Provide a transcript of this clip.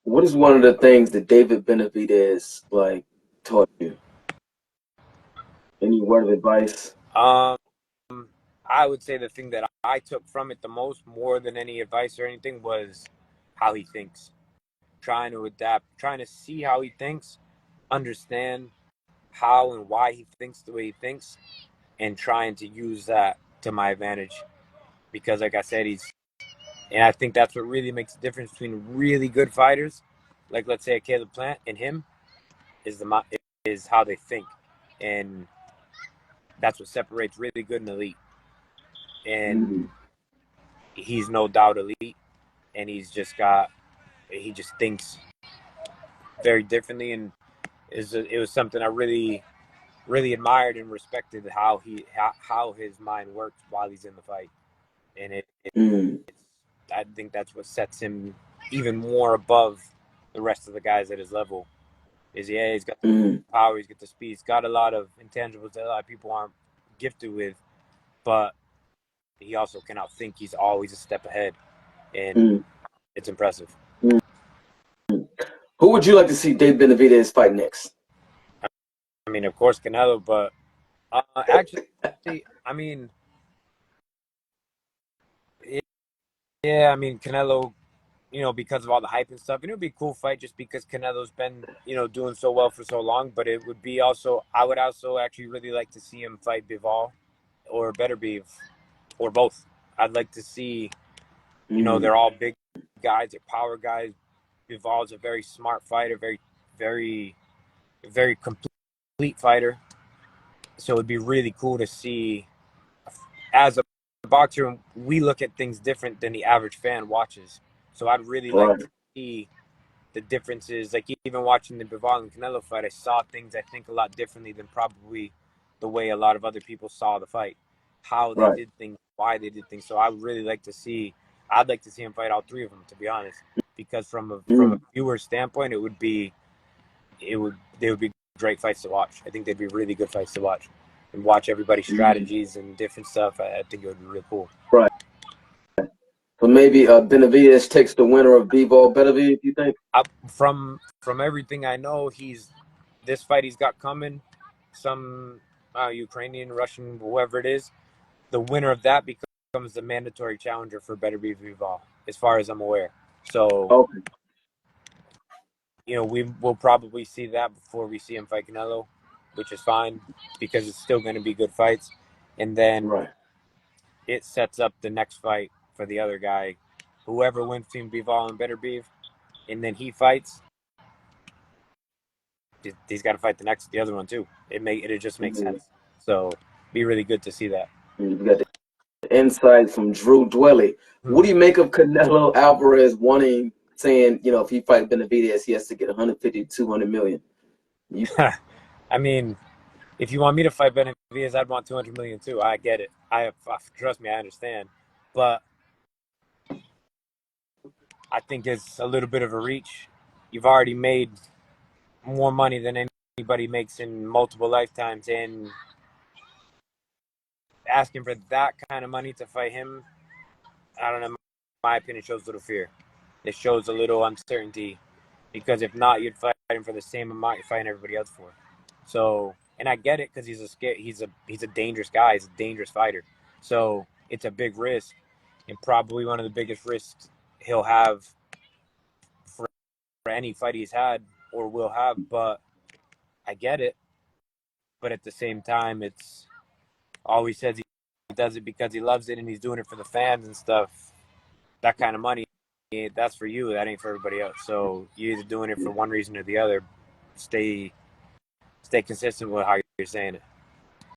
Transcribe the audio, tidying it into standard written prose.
What is one of the things that David Benavidez like taught you? Any word of advice? Um, I would say the thing that I took from it the most, more than any advice or anything, was how he thinks. Trying to adapt, trying to see how he thinks, understand how and why he thinks the way he thinks, and trying to use that to my advantage. Because, like I said, and I think that's what really makes the difference between really good fighters, like let's say a Caleb Plant and him, is how they think, and that's what separates really good and elite. And Mm, he's no doubt elite, and he just thinks very differently, and it was something I really admired and respected how his mind works while he's in the fight, and mm, I think that's what sets him even more above the rest of the guys at his level. Is yeah, he's got the mm, power, he's got the speed, he's got a lot of intangibles that a lot of people aren't gifted with, but he also can outthink. He's always a step ahead, and mm, it's impressive. mm. Who would you like to see David Benavidez fight next? I mean, of course, Canelo, but actually, I mean, yeah, I mean, Canelo, because of all the hype and stuff, and it would be a cool fight just because Canelo's been, doing so well for so long. But it would be also, I would also actually really like to see him fight Bivol or BETERVIEV or both. I'd like to see, Mm, they're all big guys, they're power guys. Bivol's a very smart fighter, very, very, very complete fighter. So it'd be really cool to see. As a boxer, we look at things different than the average fan watches. So I'd really like right, to see the differences. Like even watching the Bivol and Canelo fight, I saw things I think a lot differently than probably the way a lot of other people saw the fight, how they right. did things, why they did things. So I would really like to see. I'd like to see him fight all three of them, to be honest, because from a Mm, viewer standpoint, they would be great fights to watch. I think they'd be really good fights to watch, and watch everybody's mm, strategies and different stuff. I think it would be really cool. right. So maybe Benavidez takes the winner of Bivol Beterbiev, you think? From everything I know, this fight he's got coming, some Ukrainian, Russian, whoever it is, the winner of that becomes the mandatory challenger for BETERVIEV, as far as I'm aware. So Okay. we will probably see that before we see him fight Canelo, which is fine because it's still going to be good fights. And then Right. it sets up the next fight for the other guy, whoever wins between Bivol and BETERVIEV, and then he fights. He's got to fight the other one too. It just makes Mm, sense. So be really good to see that. we got the insight from Drew Dwelly. What do you make of Canelo Alvarez saying, if he fight Benavidez, he has to get 150 to 200 million? You, I mean, if you want me to fight Benavidez, I'd want 200 million too. I get it. Trust me, I understand. But I think it's a little bit of a reach. You've already made more money than anybody makes in multiple lifetimes, and asking for that kind of money to fight him, I don't know. In my opinion, shows a little fear. It shows a little uncertainty, because if not, you'd fight him for the same amount you're fighting everybody else for. So, and I get it because he's a dangerous guy. He's a dangerous fighter. So it's a big risk, and probably one of the biggest risks he'll have for, for any fight he's had or will have. But I get it. But at the same time, it's always says he does it because he loves it and he's doing it for the fans and stuff. That kind of money, that's for you. That ain't for everybody else. So you're either doing it for one reason or the other. Stay stay consistent with how you're saying it.